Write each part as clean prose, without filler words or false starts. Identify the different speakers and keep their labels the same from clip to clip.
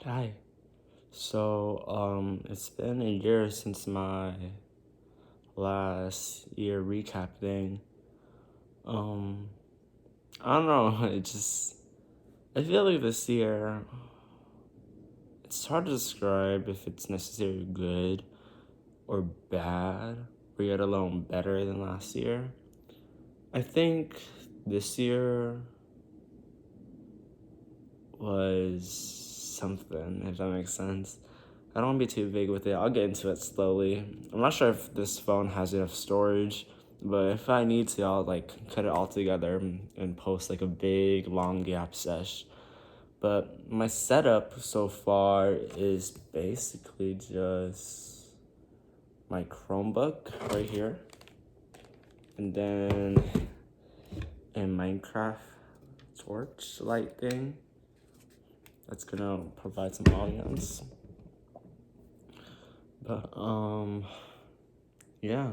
Speaker 1: Hi. It's been a year since my last year recap thing. Um, I don't know. I feel like this year, it's hard to describe if it's necessarily good or bad, or yet alone better than last year. I think this year was something, if that makes sense. I don't want to be too big with it. I'll get into it slowly. I'm not sure if this phone has enough storage, but if I need to, I'll cut it all together and post like a big long gap sesh. But my setup so far is basically just my Chromebook right here, and then a Minecraft torchlight thing that's gonna provide some audience. But yeah.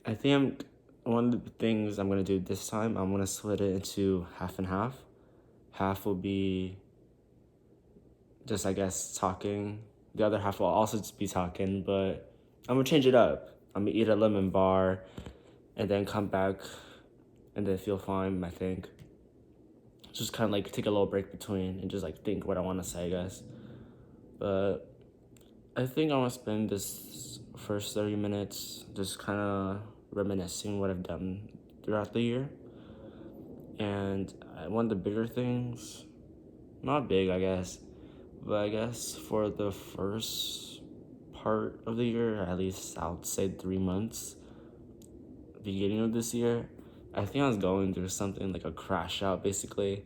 Speaker 1: I think one of the things I'm gonna do this time, I'm gonna split it into half and half. Half will be just, I guess, talking. The other half will also just be talking, but I'm gonna change it up. I'm gonna eat a lemon bar and then come back and then feel fine, I think. Just kind of like take a little break between and just like think what I wanna say, I guess. But I think I wanna spend this first 30 minutes just kind of reminiscing what I've done throughout the year. And one of the bigger things, not big, I guess, but I guess for the first part of the year, at least I would say 3 months, beginning of this year, I think I was going through something like a crash out, basically.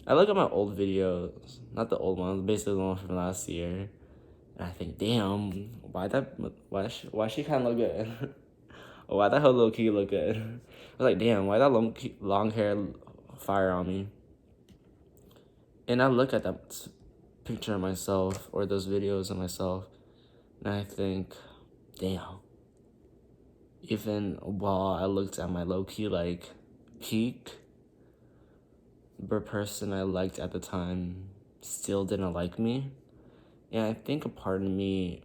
Speaker 1: I look at my old videos, not the old ones, basically the one from last year, and I think, damn, why she kind of look good? Why that whole low key look good? I was like, damn, why that long hair fire on me? And I look at that picture of myself or those videos of myself, and I think, damn. Even while I looked at my low key peak, the person I liked at the time still didn't like me. And I think a part of me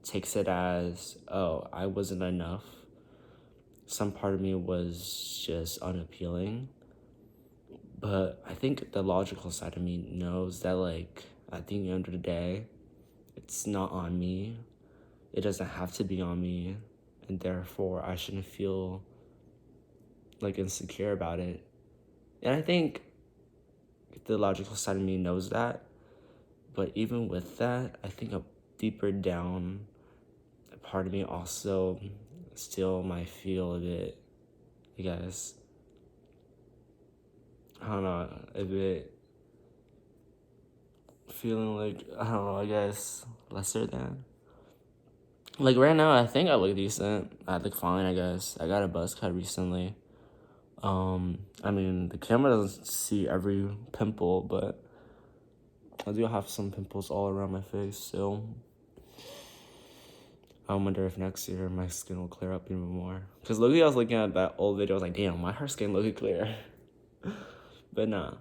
Speaker 1: takes it as, oh, I wasn't enough. Some part of me was just unappealing. But I think the logical side of me knows that, at the end of the day, it's not on me. It doesn't have to be on me. And therefore, I shouldn't feel, insecure about it. And I think the logical side of me knows that. But even with that, I think a deeper down, a part of me also still might feel a bit, I guess, I don't know, a bit feeling like, I don't know, I guess, lesser than. Like right now, I think I look decent. I look fine, I guess. I got a buzz cut recently. I mean, the camera doesn't see every pimple, but I do have some pimples all around my face still. I wonder if next year my skin will clear up even more. Because Loki, I was looking at that old video, I was like, damn, why her skin looking clear? But nah,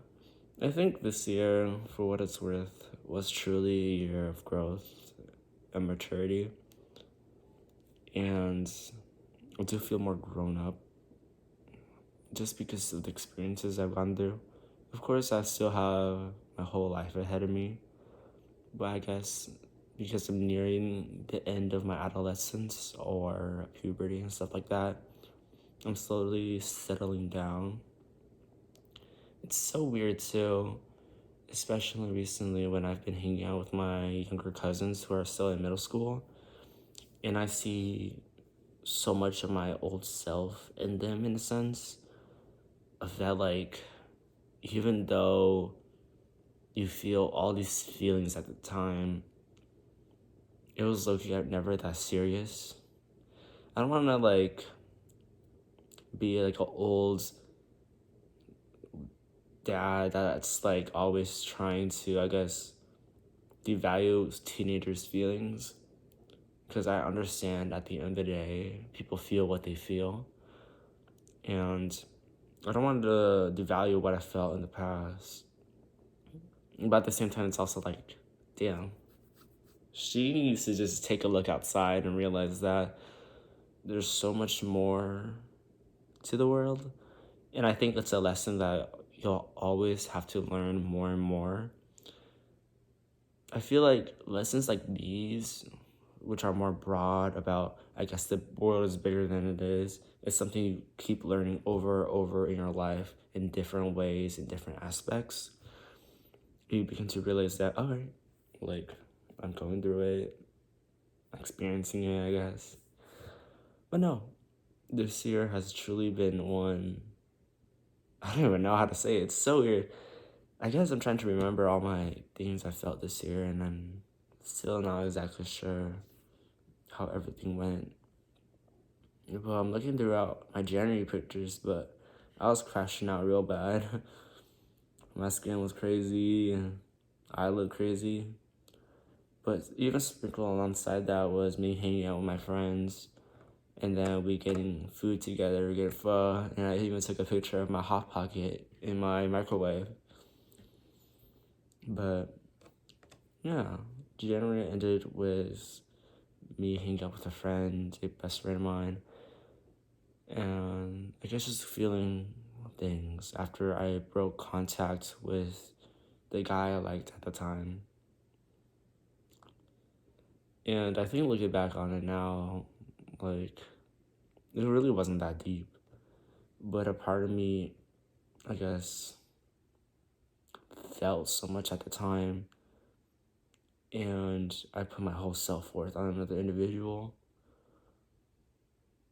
Speaker 1: I think this year, for what it's worth, was truly a year of growth and maturity. And I do feel more grown up just because of the experiences I've gone through. Of course, I still have my whole life ahead of me, but I guess because I'm nearing the end of my adolescence or puberty and stuff like that, I'm slowly settling down. It's so weird too, especially recently when I've been hanging out with my younger cousins who are still in middle school, and I see so much of my old self in them in a sense of that, even though you feel all these feelings at the time, it was never that serious. I don't want to be like an old dad that's always trying to, I guess, devalue teenagers' feelings, because I understand at the end of the day people feel what they feel, and I don't want to devalue what I felt in the past. But at the same time, it's also like, damn, she needs to just take a look outside and realize that there's so much more to the world. And I think it's a lesson that you'll always have to learn more and more. I feel like lessons like these, which are more broad about, I guess, the world is bigger than it is something you keep learning over and over in your life in different ways, in different aspects. You begin to realize that, all right, like, I'm going through it, experiencing it, I guess. But no, this year has truly been one. I don't even know how to say it. It's so weird. I guess I'm trying to remember all my things I felt this year, and I'm still not exactly sure how everything went. Well, I'm looking throughout my January pictures, but I was crashing out real bad. My skin was crazy, and I looked crazy. But even sprinkled alongside that was me hanging out with my friends, and then we getting food together, get pho, and I even took a picture of my Hot Pocket in my microwave. But yeah, January ended with me hanging out with a friend, a best friend of mine, and I guess just feeling things after I broke contact with the guy I liked at the time. And I think looking back on it now, like, it really wasn't that deep. But a part of me, I guess, felt so much at the time, and I put my whole self worth on another individual.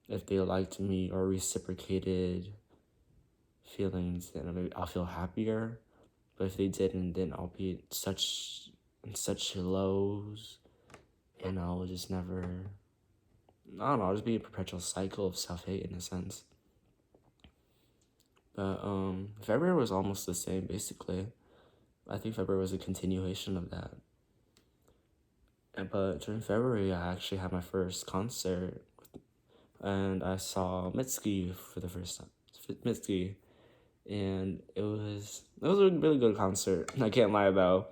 Speaker 1: If they liked me or reciprocated feelings, then maybe I'll feel happier. But if they didn't, then I'll be in such lows, and I'll just never. I don't know. I'll just be a perpetual cycle of self hate in a sense. But February was almost the same basically. I think February was a continuation of that. But during February, I actually had my first concert, and I saw Mitski for the first time. Mitski, and it was a really good concert. I can't lie though.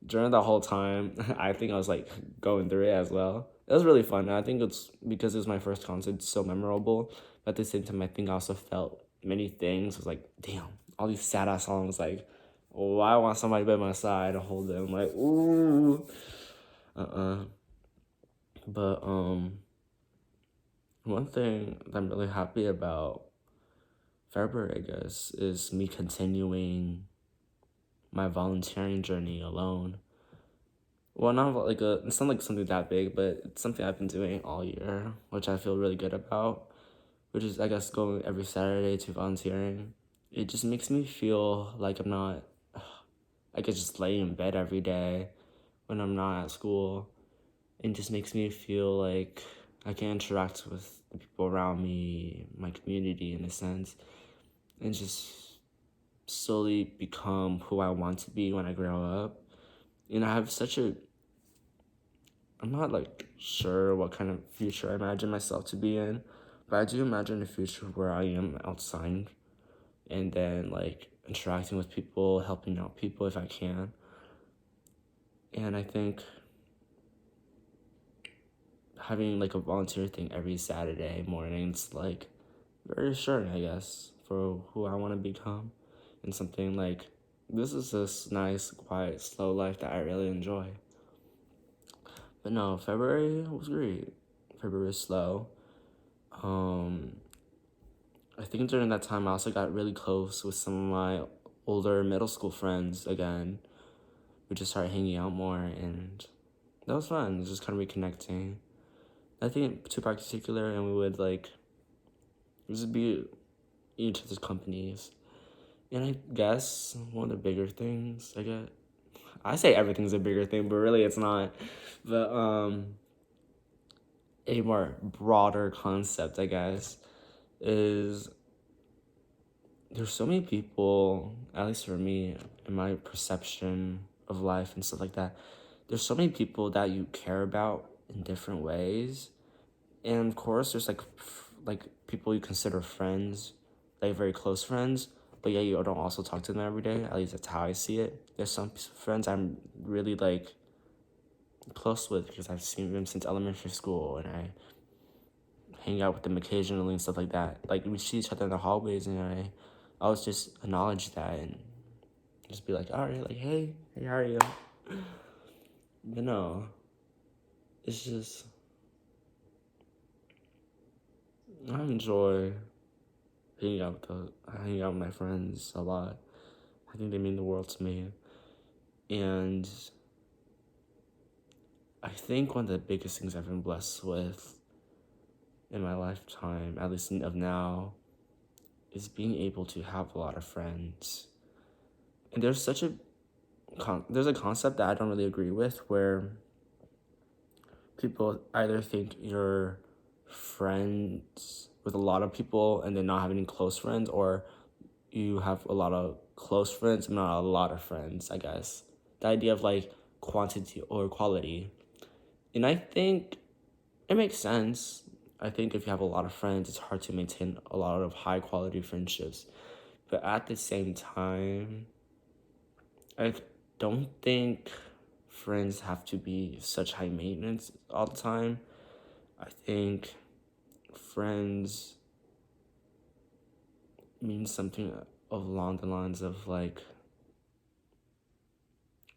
Speaker 1: During the whole time, I think I was like going through it as well. It was really fun. I think it's because it was my first concert, it's so memorable. But at the same time, I think I also felt many things. It was like, damn, all these sad ass songs. Like, oh, I want somebody by my side to hold them. Like, ooh, But one thing that I'm really happy about February, I guess, is me continuing my volunteering journey alone. Well, not like it's not like something that big, but it's something I've been doing all year, which I feel really good about. Which is, I guess, going every Saturday to volunteering. It just makes me feel like I'm not. I could just lay in bed every day when I'm not at school. It just makes me feel like I can interact with the people around me, my community in a sense, and just slowly become who I want to be when I grow up. And I have such a I'm not like sure what kind of future I imagine myself to be in, but I do imagine a future where I am outside and then like interacting with people, helping out people if I can. And I think having like a volunteer thing every Saturday morning, it's like very assuring, I guess, for who I want to become, and something like this is this nice, quiet, slow life that I really enjoy. But no, February was great. February was slow. Um, I think during that time I also got really close with some of my older middle school friends again. We just started hanging out more, and that was fun. It was just kind of reconnecting. I think two particular, and we would like just be each other's companies. And I guess one of the bigger things, I say everything's a bigger thing, but really it's not. But a more broader concept, I guess, is there's so many people, at least for me, in my perception of life and stuff like that, there's so many people that you care about in different ways. And of course, there's like people you consider friends, like very close friends. but yeah, you don't also talk to them every day. At least that's how I see it. There's some friends I'm really like close with because I've seen them since elementary school, and I hang out with them occasionally and stuff like that. Like we see each other in the hallways, and I always just acknowledge that and just be like, all right, like hey, how are you? But no, it's just I enjoy hanging out with my friends a lot. I think they mean the world to me, and I think one of the biggest things I've been blessed with in my lifetime, at least of now, is being able to have a lot of friends. And there's a concept that I don't really agree with where people either think you're friends with a lot of people and then not have any close friends, or you have a lot of close friends and not a lot of friends, I guess. The idea of like quantity or quality. And I think it makes sense. I think if you have a lot of friends, it's hard to maintain a lot of high quality friendships. But at the same time, I don't think friends have to be such high maintenance all the time. I think friends mean something along the lines of like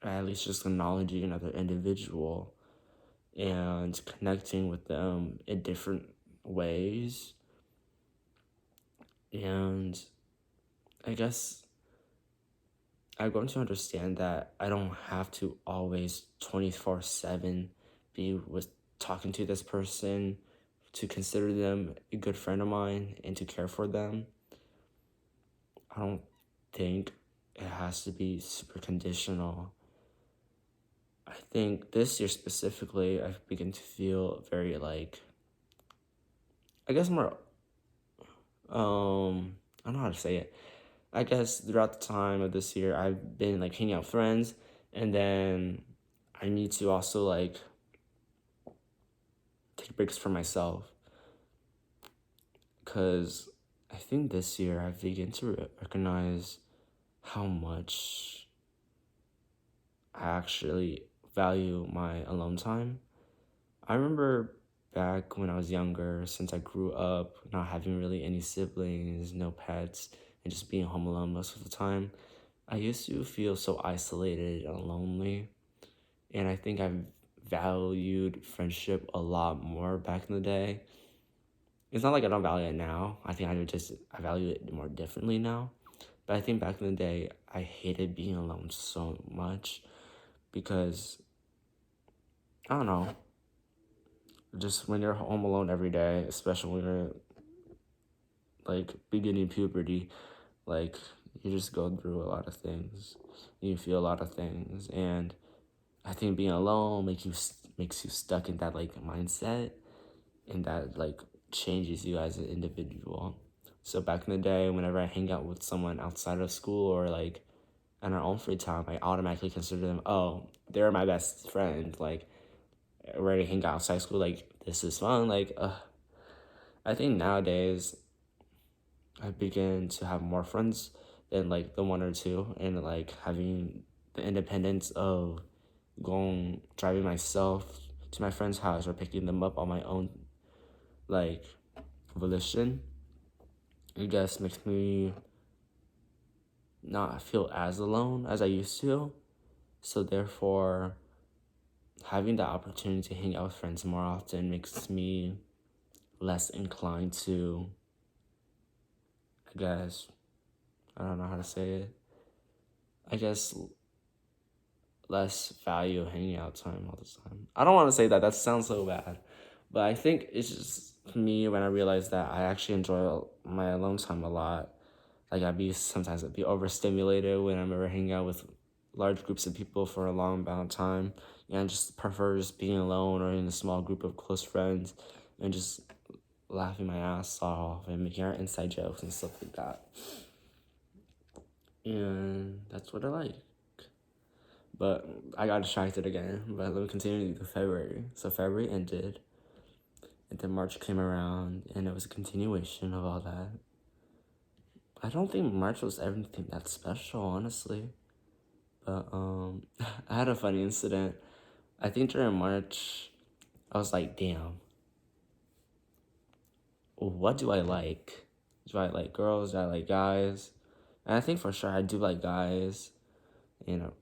Speaker 1: at least just acknowledging another individual and connecting with them in different ways. And I guess I've grown to understand that I don't have to always 24/7 be with talking to this person to consider them a good friend of mine and to care for them. I don't think it has to be super conditional. I think this year specifically, I've begun to feel very like, I guess more, I don't know how to say it. I guess throughout the time of this year, I've been like hanging out with friends, and then I need to also like take breaks for myself. Because I think this year I've begun to recognize how much I actually value my alone time. I remember back when I was younger, since I grew up not having really any siblings, no pets, and just being home alone most of the time, I used to feel so isolated and lonely. And I think I valued friendship a lot more back in the day. It's not like I don't value it now. I think I value it more differently now. But I think back in the day, I hated being alone so much because, I don't know, just when you're home alone every day, especially when you're like beginning puberty, like you just go through a lot of things, you feel a lot of things, and I think being alone makes you stuck in that like mindset, and that like changes you as an individual. So back in the day, whenever I hang out with someone outside of school or like in our own free time, I automatically consider them, oh, they're my best friend. Like, we're ready to hang out outside school. Like, this is fun. Like, I think nowadays I begin to have more friends than like the one or two, and like having the independence of driving myself to my friend's house or picking them up on my own like volition. I guess makes me not feel as alone as I used to. So therefore, having the opportunity to hang out with friends more often makes me less inclined to, I guess, I don't know how to say it. I guess less value hanging out time all the time. I don't want to say that. That sounds so bad. But I think it's just me when I realize that I actually enjoy my alone time a lot. Like sometimes I'd be overstimulated when I'm ever hanging out with large groups of people for a long amount of time. And I just prefer just being alone or in a small group of close friends and just laughing my ass off and making our inside jokes and stuff like that. And that's what I like. But I got distracted again. But let me continue to February. So February ended. And then March came around and it was a continuation of all that. I don't think March was anything that special, honestly. But I had a funny incident. I think during March, I was like, damn, what do I like? Do I like girls? Do I like guys? And I think for sure I do like guys. You know,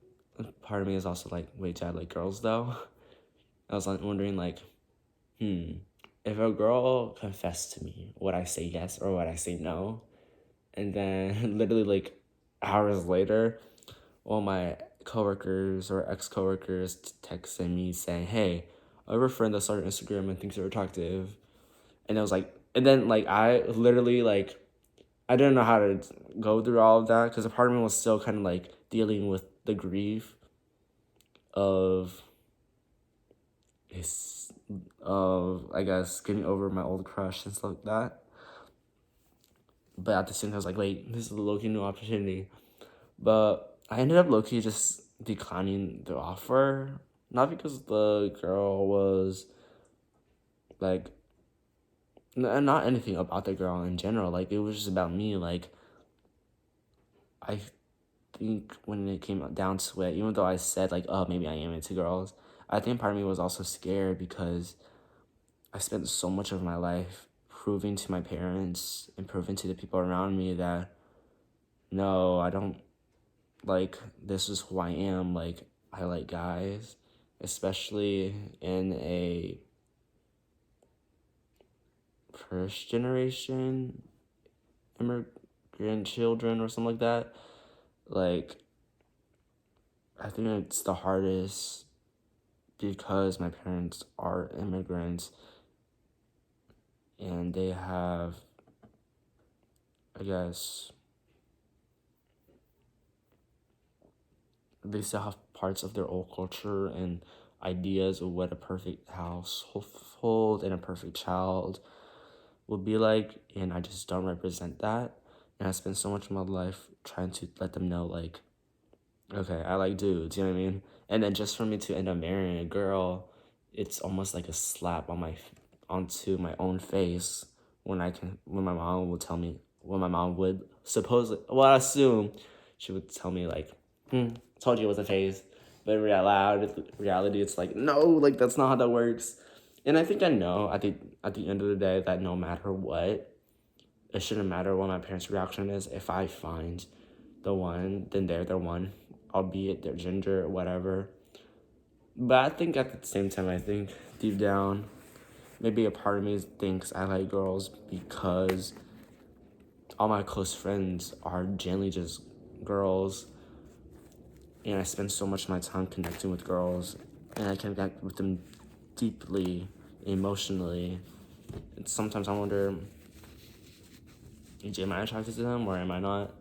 Speaker 1: part of me is also like, wait, do I like girls though? I was like wondering like, if a girl confessed to me, would I say yes or would I say no? And then literally like hours later, all my coworkers or ex-coworkers texted me saying, hey, I have a friend that started Instagram and thinks you're attractive. And it was like, and then like I literally like, I didn't know how to go through all of that because a part of me was still kind of like dealing with the grief of his, of I guess getting over my old crush and stuff like that. But at the same time, I was like, wait, this is a low-key new opportunity. But I ended up low-key just declining the offer. Not because the girl was like, not anything about the girl in general. Like, it was just about me. Like, I think when it came down to it, even though I said, like, oh, maybe I am into girls, I think part of me was also scared because I spent so much of my life proving to my parents and proving to the people around me that no, I don't like, this is who I am. Like, I like guys, especially in a first generation immigrant children or something like that. Like, I think it's the hardest because my parents are immigrants and they have, I guess, they still have parts of their old culture and ideas of what a perfect household and a perfect child would be like, and I just don't represent that. And I spend so much of my life trying to let them know, like, okay, I like dudes, you know what I mean? And then just for me to end up marrying a girl, it's almost like a slap on onto my own face when my mom would tell me, when my mom would supposedly, well, I assume she would tell me like, told you it was a phase. But in reality, it's like, no, like that's not how that works. And I think I know at the end of the day that no matter what, it shouldn't matter what my parents' reaction is. If I find the one, then they're the one, albeit their gender or whatever. But I think at the same time, I think deep down, maybe a part of me thinks I like girls because all my close friends are generally just girls, and I spend so much of my time connecting with girls, and I connect with them deeply, emotionally. And sometimes I wonder, am I attracted to them or am I not?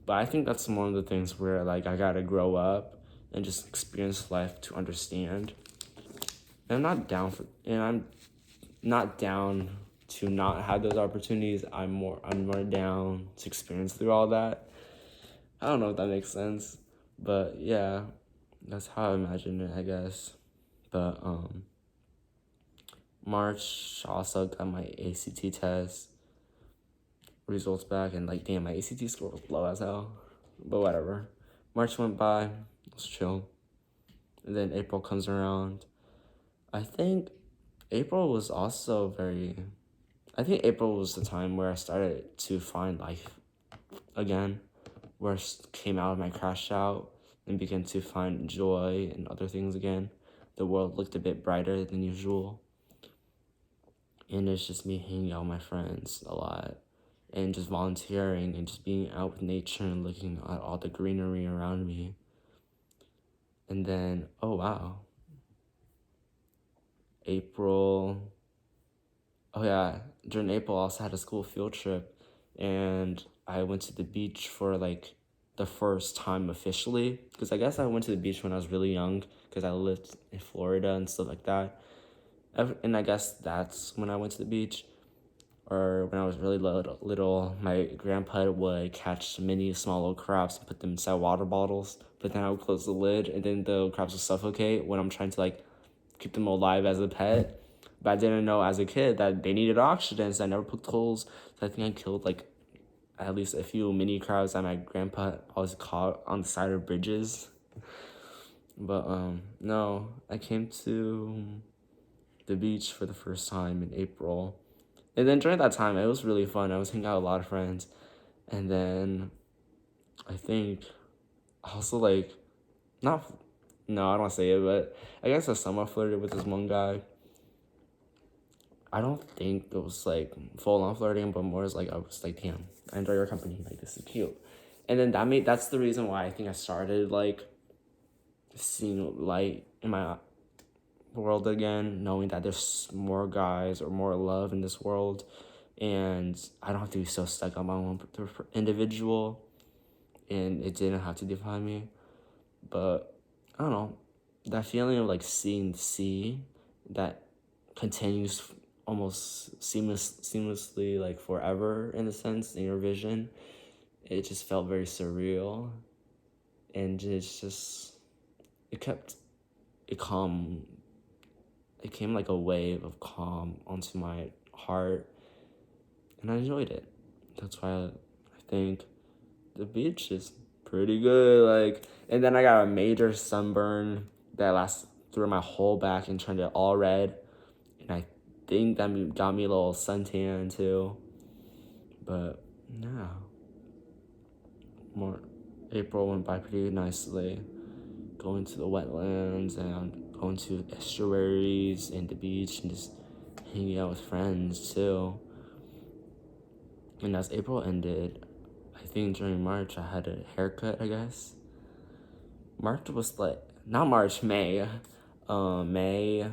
Speaker 1: But I think that's one of the things where like I gotta grow up and just experience life to understand. And I'm not down to not have those opportunities. I'm more down to experience through all that. I don't know if that makes sense, but yeah, that's how I imagine it, I guess. But March also got my ACT test results back, and like damn, my ACT score was low as hell. But whatever. March went by, let's chill. And then April comes around. I think April was also very. I think April was the time where I started to find life again, where I came out of my crash out and began to find joy and other things again. The world looked a bit brighter than usual. And it's just me hanging out with my friends a lot and just volunteering and just being out with nature and looking at all the greenery around me. And then, oh wow, April. Oh yeah, during April I also had a school field trip, and I went to the beach for like the first time officially. Because I guess I went to the beach when I was really young because I lived in Florida and stuff like that. And I guess that's when I went to the beach. Or when I was really little, my grandpa would catch many small little crabs and put them inside water bottles. But then I would close the lid, and then the crabs would suffocate when I'm trying to like keep them alive as a pet. But I didn't know as a kid that they needed oxygen, so I never poked holes. So I think I killed like at least a few mini crowds that my grandpa always caught on the side of bridges. But no, I came to the beach for the first time in April. And then during that time, it was really fun. I was hanging out with a lot of friends. And then I think also like, not, no, I don't want to say it, but I guess I somewhat flirted with this one guy. I don't think it was like full on flirting, but more as like I was like, damn, I enjoy your company. Like this is cute. And then that's the reason why I think I started like seeing light in my world again, knowing that there's more guys or more love in this world, and I don't have to be so stuck on my one individual, and it didn't have to define me. But I don't know, that feeling of like seeing the sea that continues almost seamlessly like forever in a sense in your vision, it just felt very surreal, and it's just it kept it calm. It came like a wave of calm onto my heart, and I enjoyed it. That's why I think the beach is pretty good. Like, and then I got a major sunburn that lasted through my whole back and turned it all red, and I think that got me a little suntan too. But yeah, more April went by pretty nicely. Going to the wetlands and going to estuaries and the beach and just hanging out with friends too. And as April ended, I think during March I had a haircut, I guess. March was like, not March, May. May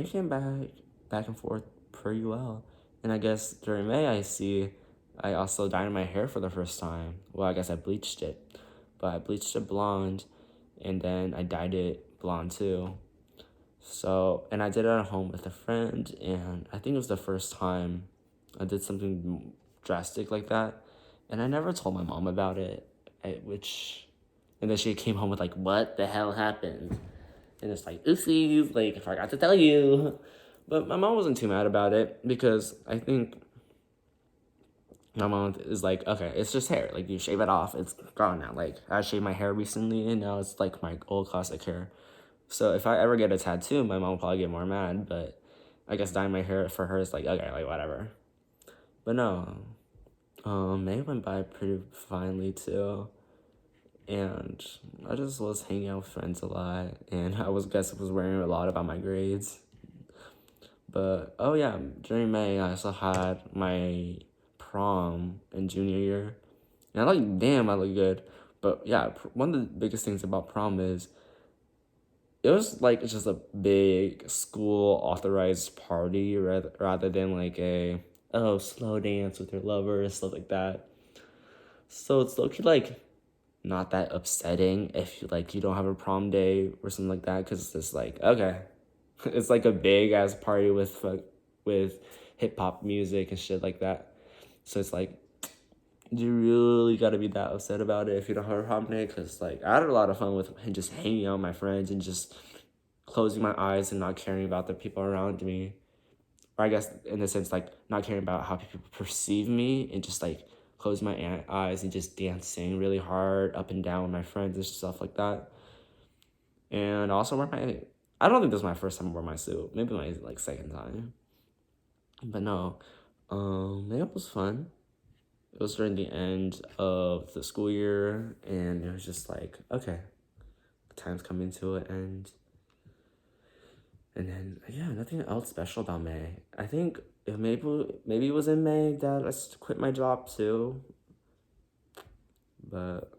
Speaker 1: came back and forth pretty well. And I guess during May I also dyed my hair for the first time. Well, I guess I bleached it. But I bleached it blonde, and then I dyed it blonde too. So, and I did it at home with a friend, and I think it was the first time I did something drastic like that. And I never told my mom about it, and then she came home with like, what the hell happened? And it's like, oopsies, like, I forgot to tell you. But my mom wasn't too mad about it because I think my mom is like, okay, it's just hair. Like, you shave it off, it's gone now. Like, I shaved my hair recently, and now it's like my old classic hair. So if I ever get a tattoo, my mom will probably get more mad. But I guess dyeing my hair for her is like, okay, like, whatever. But no, May went by pretty finely, too. And I just was hanging out with friends a lot. And I was worrying a lot about my grades. But, oh yeah, during May, I also had my prom in junior year. And I like, damn, I look good. But yeah, one of the biggest things about prom is it was like just a big school authorized party rather than like a, oh, slow dance with your lover and stuff like that. So it's low-key like not that upsetting if you don't have a prom day or something like that, because it's just like, okay, it's like a big ass party with hip hop music and shit like that. So it's like, you really gotta be that upset about it if you don't have a prom day, because like I had a lot of fun with just hanging out with my friends and just closing my eyes and not caring about the people around me. Or I guess in the sense like not caring about how people perceive me, and just like closing my eyes and just dancing really hard up and down with my friends and stuff like that. And also I don't think this was my first time I wore my suit. Maybe my like second time. But no, it was fun. It was during the end of the school year, and it was just like, okay, time's coming to an end. And then yeah, nothing else special about May. I think maybe it was in May that I quit my job too. But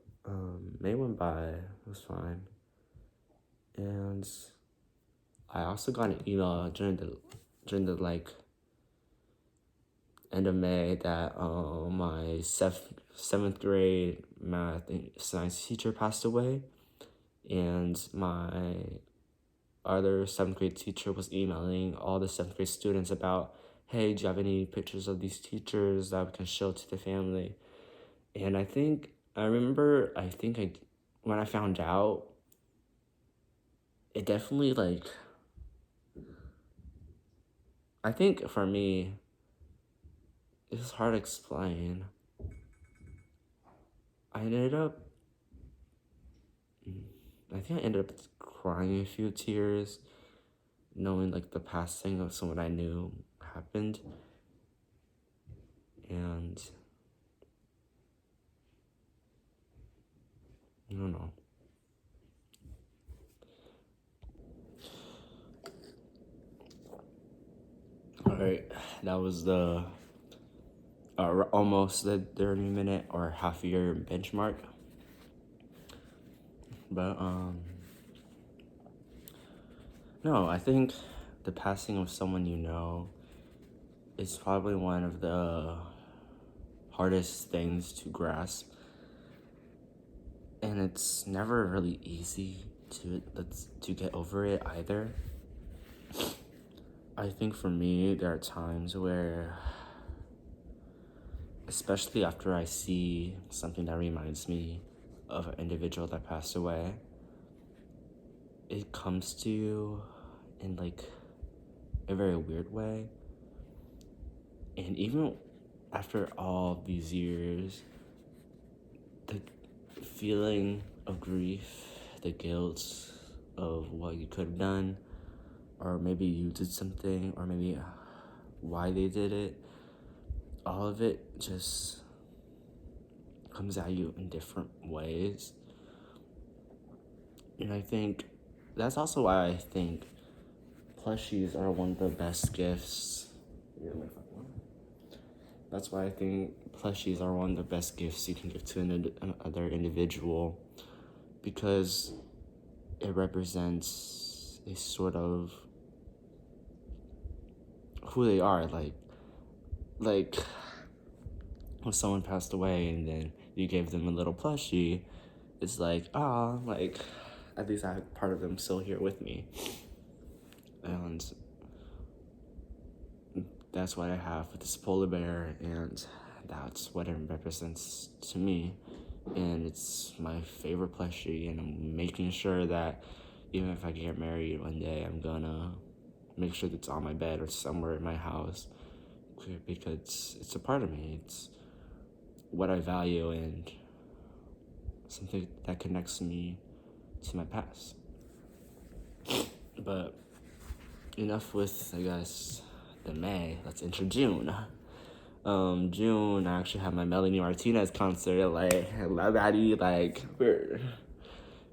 Speaker 1: May went by. It was fine. And I also got an email during the like end of May that my seventh grade math and science teacher passed away, and my other seventh grade teacher was emailing all the seventh grade students about, hey, do you have any pictures of these teachers that we can show to the family? And I think when I found out, it definitely like, I think for me, it's hard to explain. I ended up, I think I ended up crying a few tears, knowing like the passing of someone I knew happened, and I don't know. All right, that was the almost the 30-minute or half year benchmark. But no, I think the passing of someone you know is probably one of the hardest things to grasp, and it's never really easy to get over it either. I think for me, there are times where, especially after I see something that reminds me of an individual that passed away, it comes to you in like a very weird way. And even after all these years, the feeling of grief, the guilt of what you could have done, or maybe you did something, or maybe why they did it, all of it just comes at you in different ways. And I think that's also why I think plushies are one of the best gifts. That's why I think plushies are one of the best gifts you can give to another individual, because it represents a sort of who they are. Like when someone passed away and then you gave them a little plushie, it's like, like at least I have part of them still here with me. And that's what I have with this polar bear, and that's what it represents to me. And it's my favorite plushie, and I'm making sure that even if I get married one day, I'm gonna make sure that it's on my bed or somewhere in my house, because it's a part of me. It's what I value and something that connects me to my past. But enough with, I guess, the May. Let's enter June. June, I actually had my Melanie Martinez concert. Like, love Addie, like, weird.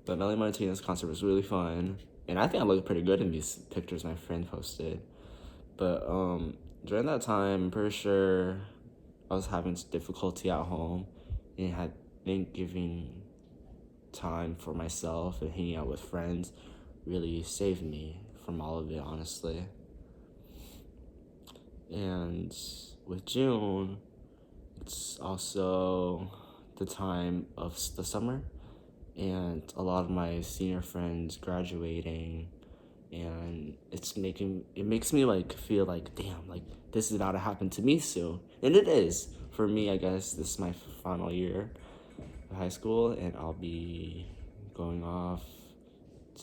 Speaker 1: But Melanie Martinez concert was really fun. And I think I looked pretty good in these pictures my friend posted. But during that time, I'm pretty sure I was having difficulty at home and had been giving time for myself and hanging out with friends really saved me from all of it, honestly. And with June, it's also the time of the summer, and a lot of my senior friends graduating, and it makes me like feel like, damn, like this is about to happen to me soon. And it is for me. I guess this is my final year of high school, and I'll be going off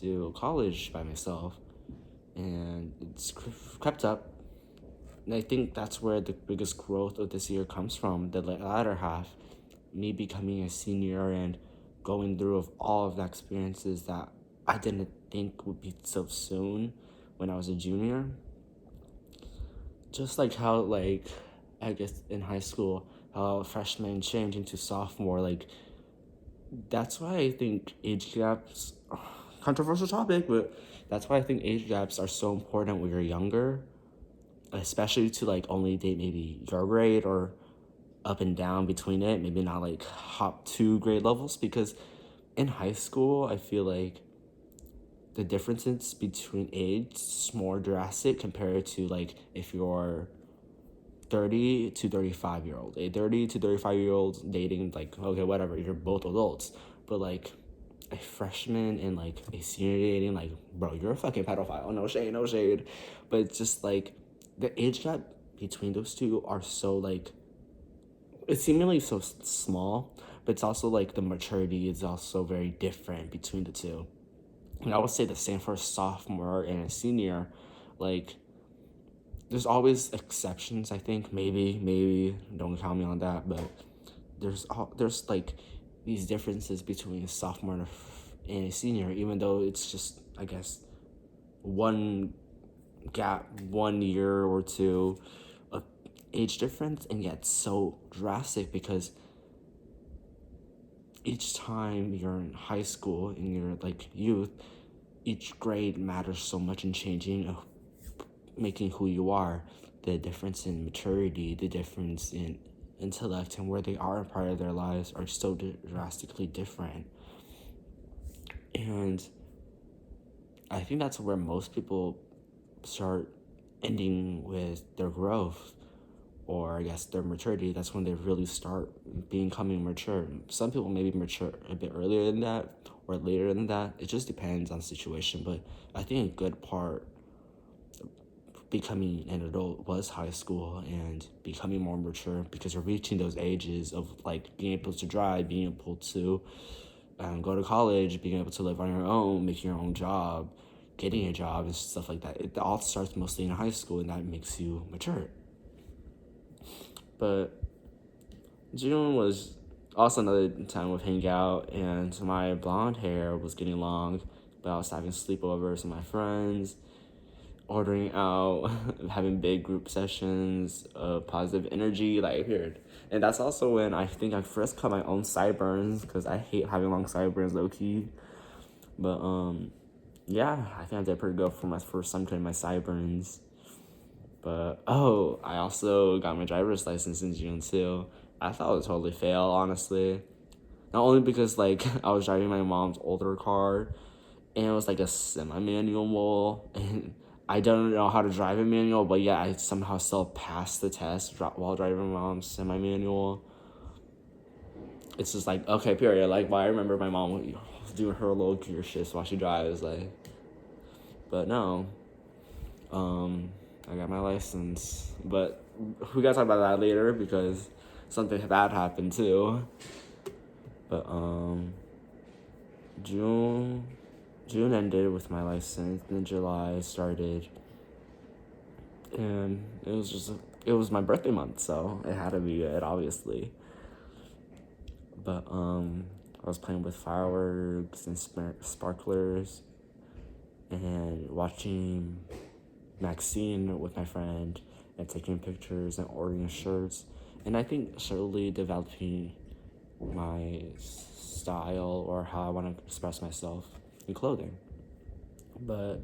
Speaker 1: to college by myself, and it's crept up. And I think that's where the biggest growth of this year comes from, the latter half, me becoming a senior and going through of all of the experiences that I didn't think would be so soon when I was a junior. Just like how, like, I guess in high school, how freshmen change into sophomore, like, that's why I think age gaps, controversial topic, but that's why I think age gaps are so important when you're younger, especially to like only date maybe your grade or up and down between it, maybe not like hop 2 grade levels, because in high school, I feel like the differences between age is more drastic compared to like if you're 30 to 35-year-old. A 30 to 35-year-old dating, like, okay, whatever, you're both adults. But like a freshman and like a senior dating, like, bro, you're a fucking pedophile. No shade, no shade. But it's just like the age gap between those two are so like, it's seemingly so small, but it's also like the maturity is also very different between the two. And I would say the same for a sophomore and a senior. Like, there's always exceptions, I think. Maybe don't count me on that, but there's like these differences between a sophomore and a senior, even though it's just, I guess, one gap, 1 year or two of age difference, and yet so drastic because each time you're in high school and you're like youth, each grade matters so much in changing, making who you are. The difference in maturity, the difference in intellect, and where they are in part of their lives are so drastically different. And I think that's where most people start ending with their growth, or I guess their maturity. That's when they really start becoming mature. Some people maybe mature a bit earlier than that or later than that. It just depends on the situation. But I think a good part of becoming an adult was high school and becoming more mature, because you're reaching those ages of like being able to drive, being able to go to college, being able to live on your own, making your own job, getting a job and stuff like that. It all starts mostly in high school, and that makes you mature. But June was also another time of hanging out, and my blonde hair was getting long, but I was having sleepovers with my friends, ordering out, having big group sessions, positive energy like appeared. And that's also when I think I first cut my own sideburns, because I hate having long sideburns low key. But yeah, I think I did pretty good for my first time cutting my sideburns. But I also got my driver's license in June too. I thought it would totally fail, honestly. Not only because like I was driving my mom's older car, and it was like a semi-manual, and I don't know how to drive a manual, but yeah, I somehow still passed the test while driving my mom's semi-manual. It's just like, okay, period. Like, well, I remember my mom doing her little gear shifts while she drives, like. But no, I got my license, but we gotta talk about that later because something bad happened too. But June ended with my license, and then July started, and it was my birthday month, so it had to be good, obviously. But I was playing with fireworks and sparklers, and watching Maxine with my friend, and taking pictures and ordering shirts, and I think slowly developing my style or how I want to express myself in clothing. But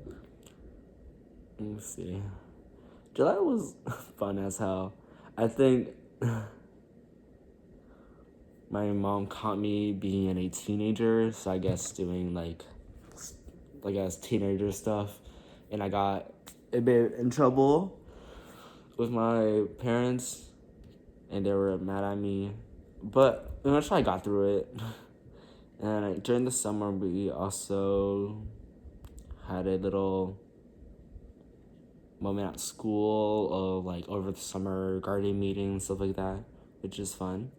Speaker 1: let me see. July was fun as hell. I think my mom caught me being a teenager, so I guess doing like I guess teenager stuff, and I got a bit in trouble with my parents, and they were mad at me, but eventually I got through it. And during the summer, we also had a little moment at school of like over the summer gardening meetings, stuff like that, which is fun.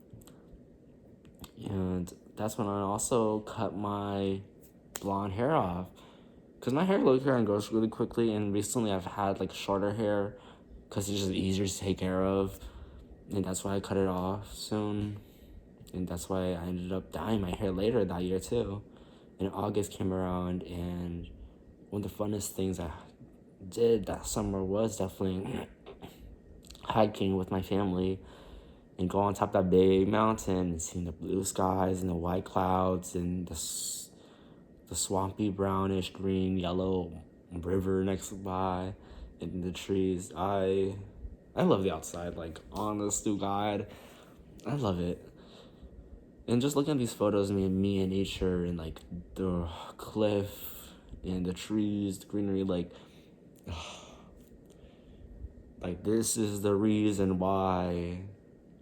Speaker 1: And that's when I also cut my blonde hair off, because my hair looks and grows really quickly, and recently I've had like shorter hair because it's just easier to take care of, and that's why I cut it off soon. And that's why I ended up dyeing my hair later that year too. And August came around, and one of the funnest things I did that summer was definitely hiking with my family and go on top of that big mountain and seeing the blue skies and the white clouds and the swampy brownish green yellow river next by and the trees. I love the outside, like honest to God, I love it. And just looking at these photos of me in nature, and like the cliff and the trees, the greenery, like this is the reason why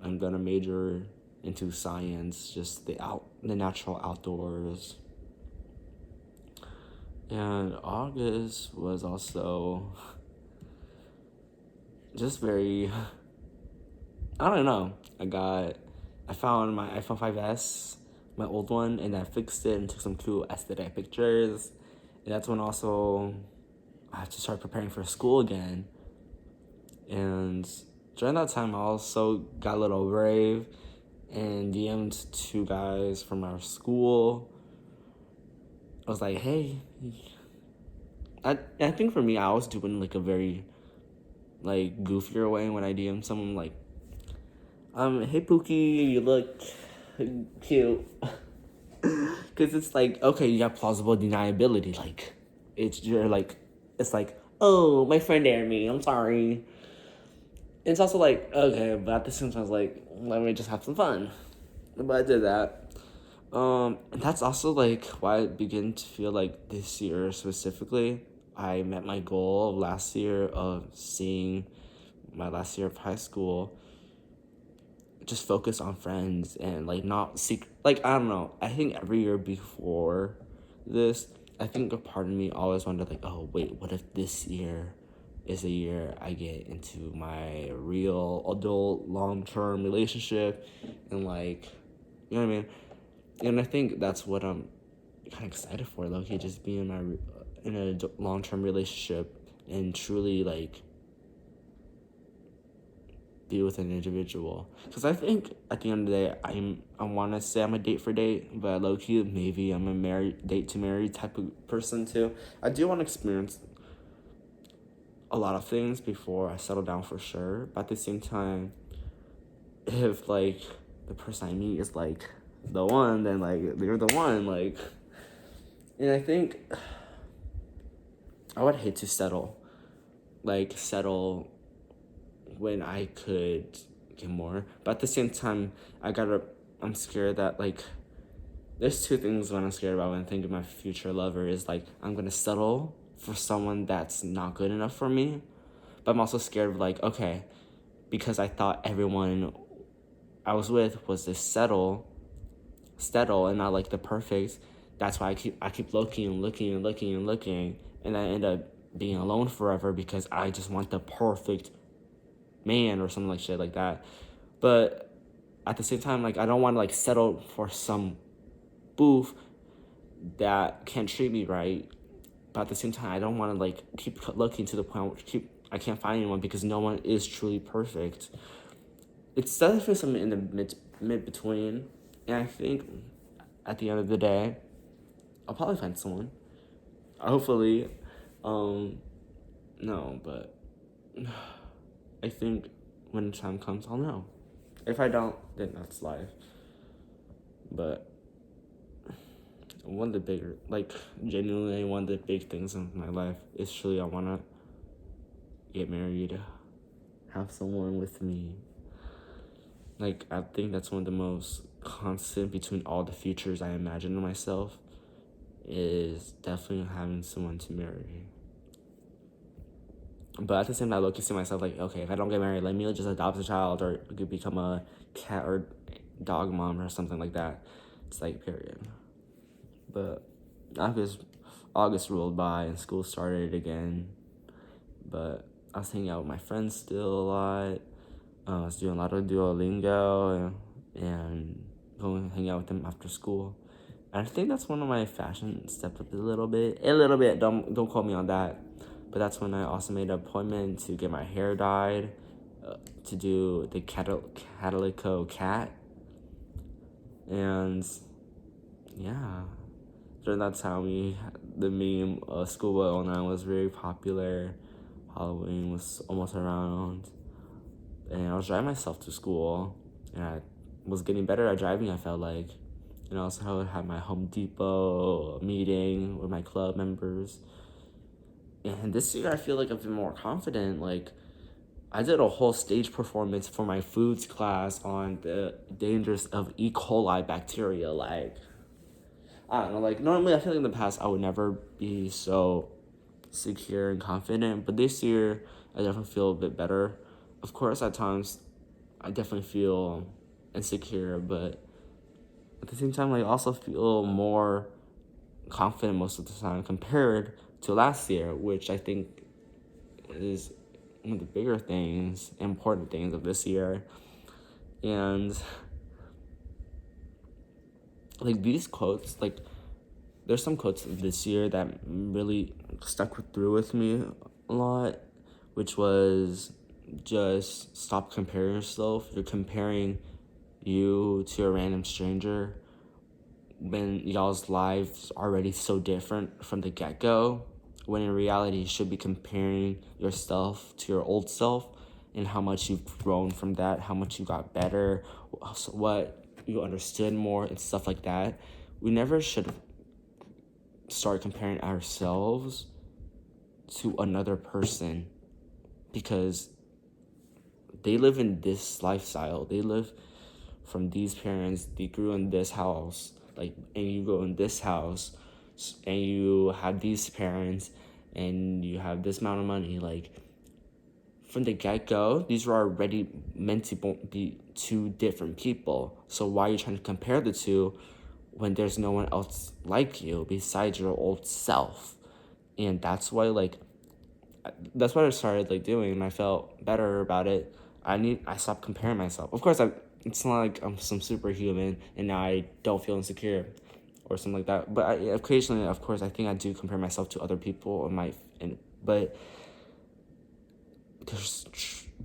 Speaker 1: I'm gonna major into science, just the natural outdoors. And August was also just very, I don't know. I found my iPhone 5S, my old one, and I fixed it and took some cool aesthetic pictures. And that's when also I had to start preparing for school again. And during that time, I also got a little brave and DM'd two guys from our school. I was like, hey, I think for me, I was doing like a very like goofier way when I DM'd someone like, hey Pookie, you look cute. Because it's like, okay, you got plausible deniability. Like, it's like, oh, my friend dared me. I'm sorry. It's also like, okay, but at the same time, I was like, let me just have some fun. But I did that. And that's also like why I begin to feel like this year specifically, I met my goal of last year of seeing my last year of high school just focus on friends and like not seek, like I don't know, I think every year before this, I think a part of me always wondered like, oh wait, what if this year is a year I get into my real adult long-term relationship and like, you know what I mean? And I think that's what I'm kind of excited for, low-key, just being in a long-term relationship and truly like be with an individual. Because I think at the end of the day, I want to say I'm a date for date, but low key maybe I'm a date to marry type of person too. I do want to experience a lot of things before I settle down for sure. But at the same time, if like the person I meet is like the one, then like they're the one. Like, and I think I would hate to settle when I could get more. But at the same time, I'm scared that like there's two things when I'm scared about when I think of my future lover is like I'm gonna settle for someone that's not good enough for me. But I'm also scared of like, okay, because I thought everyone I was with was this settle and not like the perfect. That's why I keep looking and looking and looking and looking, and I end up being alone forever because I just want the perfect man or something like shit like that. But at the same time, like I don't want to like settle for some booth that can't treat me right. But at the same time, I don't want to like keep looking to the point where I can't find anyone because no one is truly perfect. It's definitely something in the mid between, and I think at the end of the day, I'll probably find someone. Hopefully, no, but I think when the time comes, I'll know. If I don't, then that's life. But one of the bigger, like genuinely one of the big things in my life is truly I want to get married, have someone with me. Like, I think that's one of the most constant between all the futures I imagine of myself is definitely having someone to marry. But at the same time, I look to see myself like, okay, if I don't get married, let me just adopt a child or become a cat or dog mom or something like that. It's like, period. But August rolled by and school started again. But I was hanging out with my friends still a lot. I was doing a lot of Duolingo and going hang out with them after school. And I think that's one of my fashion stepped up a little bit. Don't quote me on that. But that's when I also made an appointment to get my hair dyed, to do the Calico Cat. And yeah, during that time, the meme Schoolboy 09 was very popular. Halloween was almost around. And I was driving myself to school. And I was getting better at driving, I felt like. And also I had my Home Depot meeting with my club members. And this year I feel like I've been more confident. Like, I did a whole stage performance for my foods class on the dangers of E. coli bacteria. Like, I don't know, like normally I feel like in the past I would never be so secure and confident, but this year I definitely feel a bit better. Of course, at times I definitely feel insecure, but at the same time I also feel more confident most of the time compared to last year, which I think is one of the bigger things, important things of this year. And like these quotes, like there's some quotes this year that really through with me a lot, which was just stop comparing yourself. You're comparing you to a random stranger when y'all's lives are already so different from the get-go, when in reality you should be comparing yourself to your old self and how much you've grown from that, how much you got better, what you understood more and stuff like that. We never should start comparing ourselves to another person because they live in this lifestyle. They live from these parents. They grew in this house, like, and you go in this house, and you have these parents, and you have this amount of money. Like, from the get go, these were already meant to be two different people. So why are you trying to compare the two when there's no one else like you besides your old self? And that's why, like, that's what I started like doing, and I felt better about it. I stopped comparing myself. Of course, it's not like I'm some superhuman and now I don't feel insecure or something like that. But occasionally, of course, I think I do compare myself to other people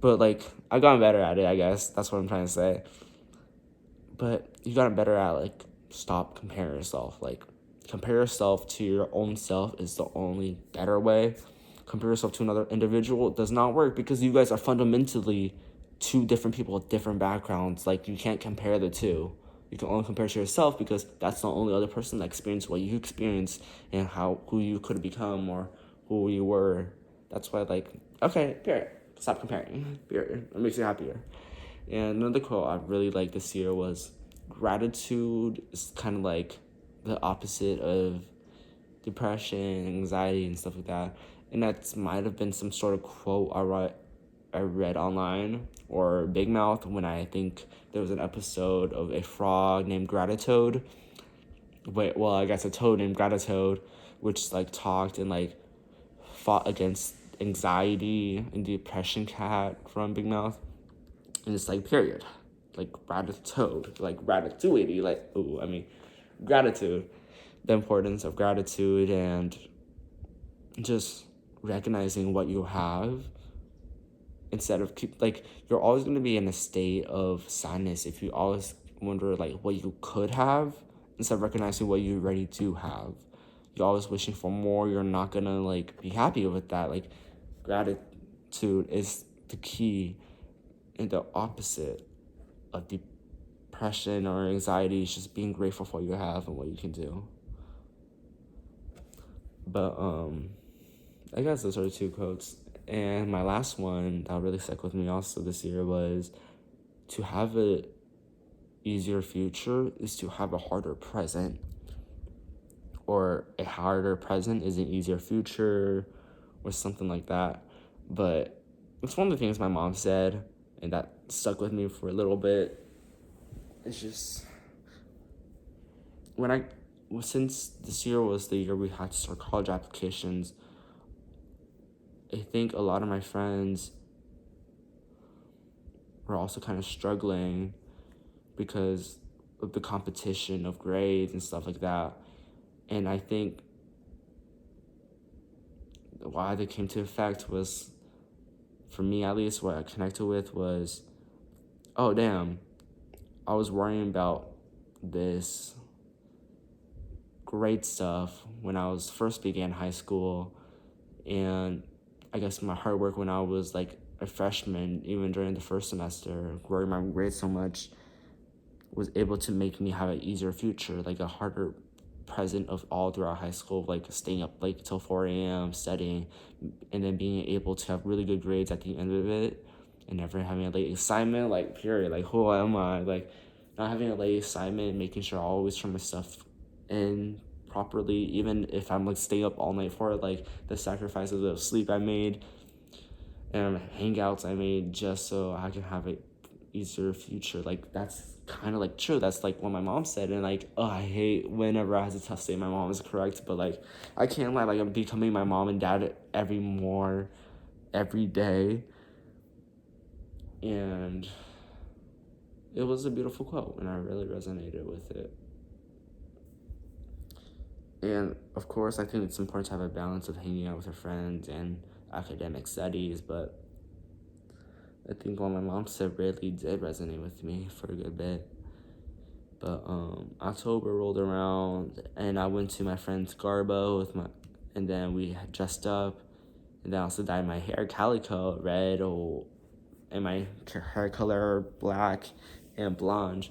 Speaker 1: but like I've gotten better at it. I guess that's what I'm trying to say. But you gotten better at like stop comparing yourself. Like compare yourself to your own self is the only better way. Compare yourself to another individual does not work because you guys are fundamentally two different people with different backgrounds. Like you can't compare the two. You can only compare to yourself because that's the only other person that experienced what you experienced and who you could become or who you were. That's why okay, period. Stop comparing. Period. It makes you happier. And another quote I really liked this year was gratitude is kind of like the opposite of depression, anxiety, and stuff like that. And that might have been some sort of quote I read online or Big Mouth when I think there was an episode of a frog named Gratitude. I guess a toad named Gratitude, which like talked and like fought against anxiety and depression cat from Big Mouth. And it's like, period. Like gratitude, like ratatouille, like, gratitude. The importance of gratitude and just recognizing what you have instead of you're always going to be in a state of sadness if you always wonder like what you could have instead of recognizing what you already do have. You're always wishing for more. You're not going to like be happy with that. Like gratitude is the key and the opposite of depression or anxiety is just being grateful for what you have and what you can do. But I guess those are two quotes. And my last one that really stuck with me also this year was to have a easier future is to have a harder present. Or a harder present is an easier future or something like that. But it's one of the things my mom said and that stuck with me for a little bit. It's just since this year was the year we had to start college applications, I think a lot of my friends were also kind of struggling because of the competition of grades and stuff like that. And I think why they came to effect was, for me at least, what I connected with was, oh damn, I was worrying about this grade stuff when I was first began high school, and I guess my hard work when I was like a freshman, even during the first semester, worrying my grades so much, was able to make me have an easier future, like a harder present of all throughout high school, like staying up late till 4 a.m. studying, and then being able to have really good grades at the end of it, and never having a late assignment, like period, like who am I, like not having a late assignment, making sure I always turn my stuff in properly, even if I'm like staying up all night for it, like the sacrifices of sleep I made and hangouts I made just so I can have a easier future. Like that's kind of like true. That's like what my mom said, and like I hate whenever I have to say my mom is correct, but like I can't lie, like I'm becoming my mom and dad every day, and it was a beautiful quote and I really resonated with it. And of course I think it's important to have a balance of hanging out with your friends and academic studies, but I think what my mom said really did resonate with me for a good bit. But October rolled around, and I went to my friend's Garbo and then we had dressed up, and then I also dyed my hair calico red, and my hair color black and blonde,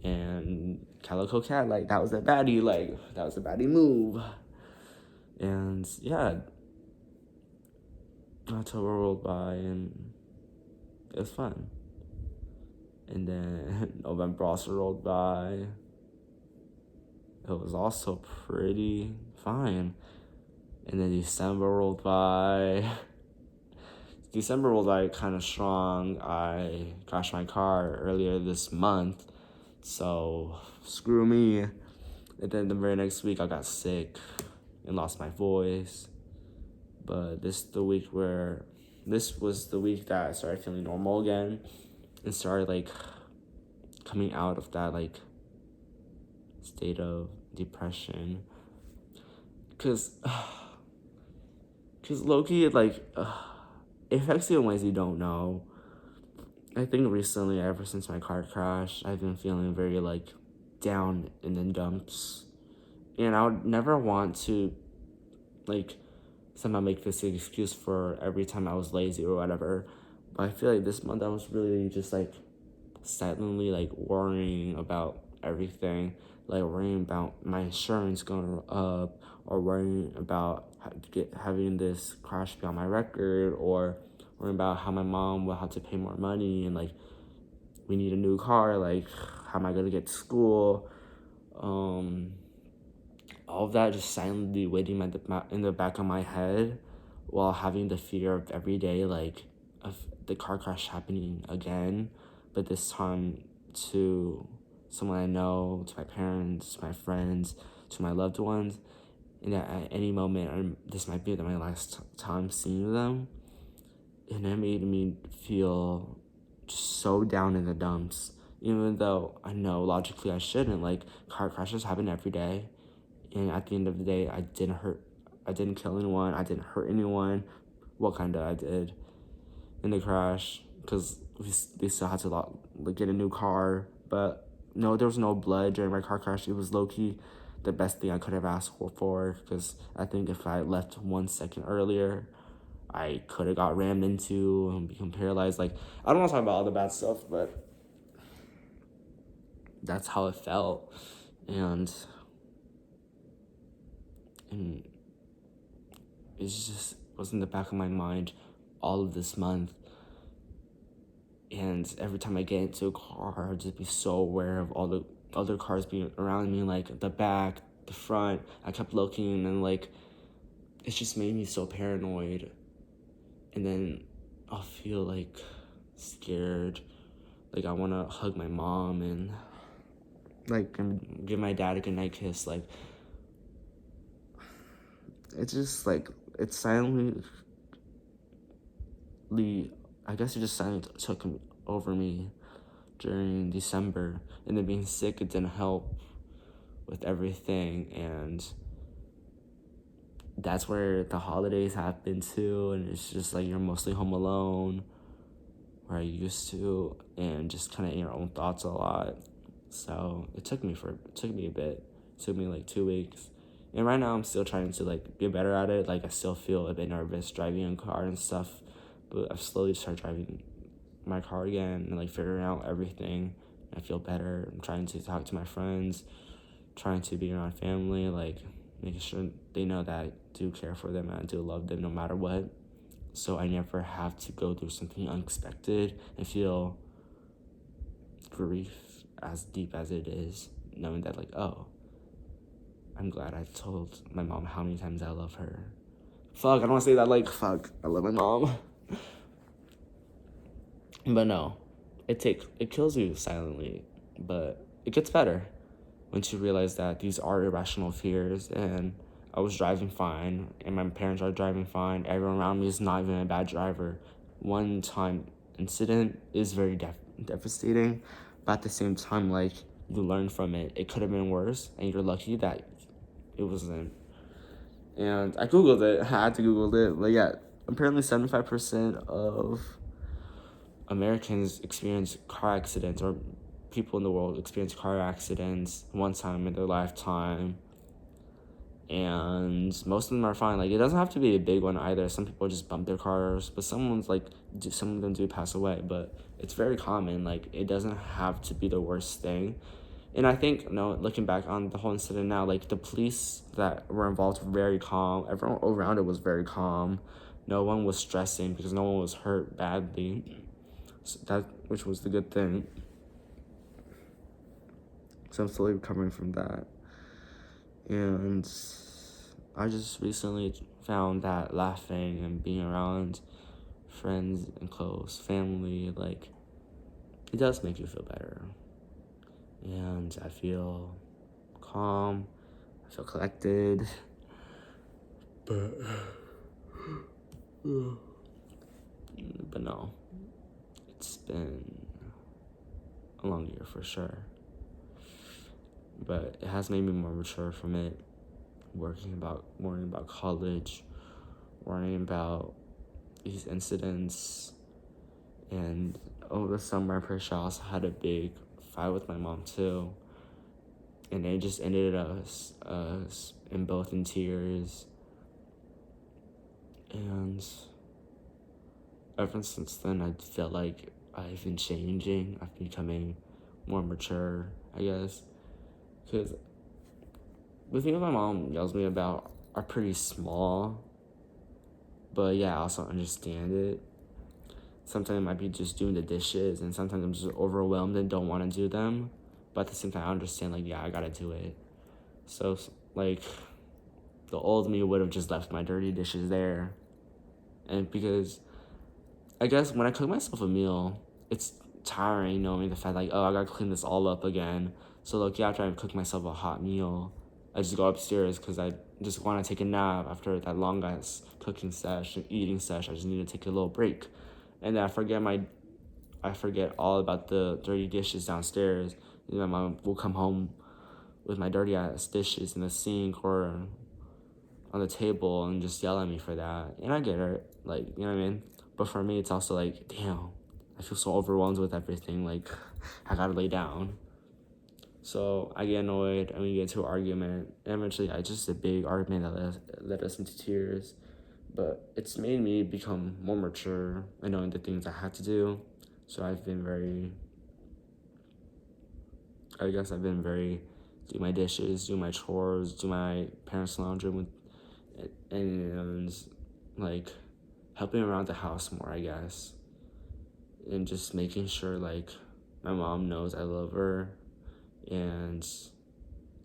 Speaker 1: and Calico Cat, like that was a baddie, move. And yeah, October rolled by and it was fun. And then November also rolled by. It was also pretty fine. And then December rolled by. December rolled by kind of strong. I crashed my car earlier this month, so screw me. And then the very next week I got sick and lost my voice. But this was the week that I started feeling normal again and started like coming out of that like state of depression. Cause low-key it affects you in ways you don't know. I think recently, ever since my car crash, I've been feeling very like down in the dumps. And I would never want to like somehow make this an excuse for every time I was lazy or whatever. But I feel like this month I was really just like silently like worrying about everything, like worrying about my insurance going up, or worrying about having this crash be on my record, or worrying about how my mom will have to pay more money, and like we need a new car, like how am I gonna get to school? All of that just silently waiting in the back of my head, while having the fear of every day, like of the car crash happening again, but this time to someone I know, to my parents, to my friends, to my loved ones, and that at any moment this might be my last time seeing them. And it made me feel just so down in the dumps, even though I know logically I shouldn't. Like, car crashes happen every day, and at the end of the day, I didn't kill anyone, I didn't hurt anyone. Well, kinda I did in the crash, because we still had to get a new car. But no, there was no blood during my car crash. It was low-key the best thing I could have asked for, because I think if I left 1 second earlier, I could have got rammed into and become paralyzed. Like, I don't want to talk about all the bad stuff, but that's how it felt. And it just was in the back of my mind all of this month. And every time I get into a car, I'd just be so aware of all the other cars being around me, like the back, the front. I kept looking, and like it just made me so paranoid. And then I'll feel like scared, like I want to hug my mom and like give my dad a goodnight kiss. Like, it's just like it's silently, I guess it just silently took over me during December. And then being sick, it didn't help with everything. And that's where the holidays happen too, and it's just like you're mostly home alone, where I used to, and just kind of in your own thoughts a lot. So it took me a bit. It took me like 2 weeks. And right now I'm still trying to like get better at it. Like, I still feel a bit nervous driving a car and stuff, but I've slowly started driving my car again and like figuring out everything. I feel better. I'm trying to talk to my friends, trying to be around family, like making sure they know that I do care for them and I do love them no matter what. So I never have to go through something unexpected and feel grief as deep as it is, knowing that like, oh, I'm glad I told my mom how many times I love her. Fuck, I don't want to say that, like, fuck, I love my mom. But no, it kills you silently, but it gets better once you realize that these are irrational fears. And I was driving fine, and my parents are driving fine. Everyone around me is not even a bad driver. One time incident is very devastating, but at the same time, like, you learn from it. It could have been worse, and you're lucky that it wasn't. And I Googled it. I had to Google it. But yeah, apparently 75% of Americans experience car accidents, or people in the world experience car accidents one time in their lifetime, and most of them are fine. Like, it doesn't have to be a big one either. Some people just bump their cars, but some of them do pass away, but it's very common. Like, it doesn't have to be the worst thing. And I think, looking back on the whole incident now, like, the police that were involved were very calm. Everyone around it was very calm. No one was stressing because no one was hurt badly. So which was the good thing. So I'm slowly recovering from that. And I just recently found that laughing and being around friends and close family, like, it does make you feel better. And I feel calm, I feel collected. But no, it's been a long year for sure. But it has made me more mature from it. Worrying about college, worrying about these incidents. And over the summer, I'm pretty sure I also had a big fight with my mom too. And it just ended us in both in tears. And ever since then, I felt like I've been changing. I've been becoming more mature, I guess. Because the things my mom yells me about are pretty small. But yeah, I also understand it. Sometimes I might be just doing the dishes, and sometimes I'm just overwhelmed and don't want to do them. But at the same time, I understand, like, yeah, I gotta do it. So, like, the old me would have just left my dirty dishes there. And because I guess when I cook myself a meal, it's tiring knowing the fact, like, oh, I gotta clean this all up again. So, like, yeah, after I cook myself a hot meal, I just go upstairs because I just want to take a nap after that long ass cooking sesh and eating sesh. I just need to take a little break. And then I forget all about the dirty dishes downstairs. And my mom will come home with my dirty ass dishes in the sink or on the table and just yell at me for that. And I get it, like, you know what I mean? But for me, it's also like, damn, I feel so overwhelmed with everything. Like, I gotta lay down. So I get annoyed and we get into an argument. And eventually, just a big argument that led us into tears. But it's made me become more mature and knowing the things I had to do. So I've been very do my dishes, do my chores, do my parents' laundry, and like helping around the house more, I guess. And just making sure, like, my mom knows I love her, and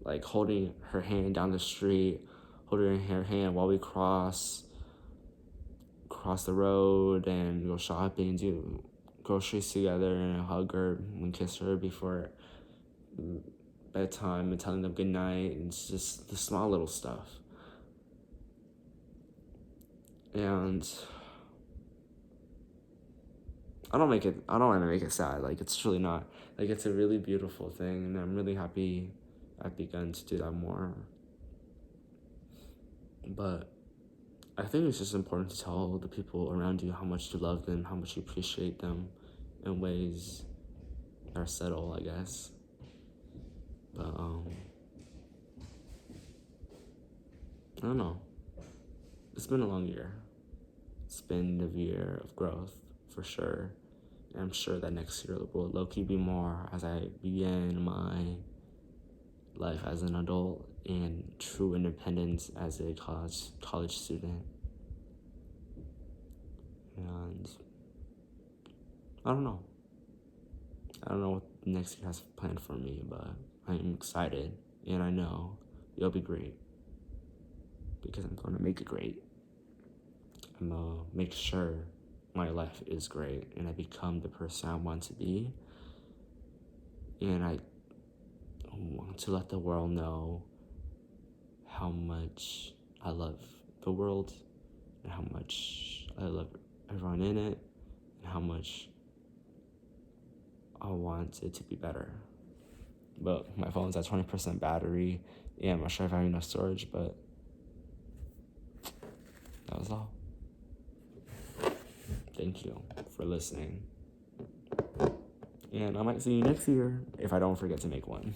Speaker 1: like holding her hand down the street, holding her hand while we cross the road and go shopping, do groceries together, and hug her and kiss her before bedtime and telling them good night. And it's just the small little stuff. And I don't want to make it sad. Like, it's truly not. Like, it's a really beautiful thing, and I'm really happy I've begun to do that more. But I think it's just important to tell the people around you how much you love them, how much you appreciate them in ways that are subtle, I guess. But, I don't know. It's been a long year. It's been a year of growth, for sure. And I'm sure that next year will low-key be more as I begin my life as an adult and true independence as a college student. And I don't know what next year has planned for me, but I'm excited, and I know it'll be great because I'm going to make it great. I'm going to make sure my life is great and I become the person I want to be. And I want to let the world know how much I love the world and how much I love everyone in it and how much I want it to be better. But my phone's at 20% battery, and I'm not sure if I have enough storage, but that was all. Thank you for listening. And I might see you next year if I don't forget to make one.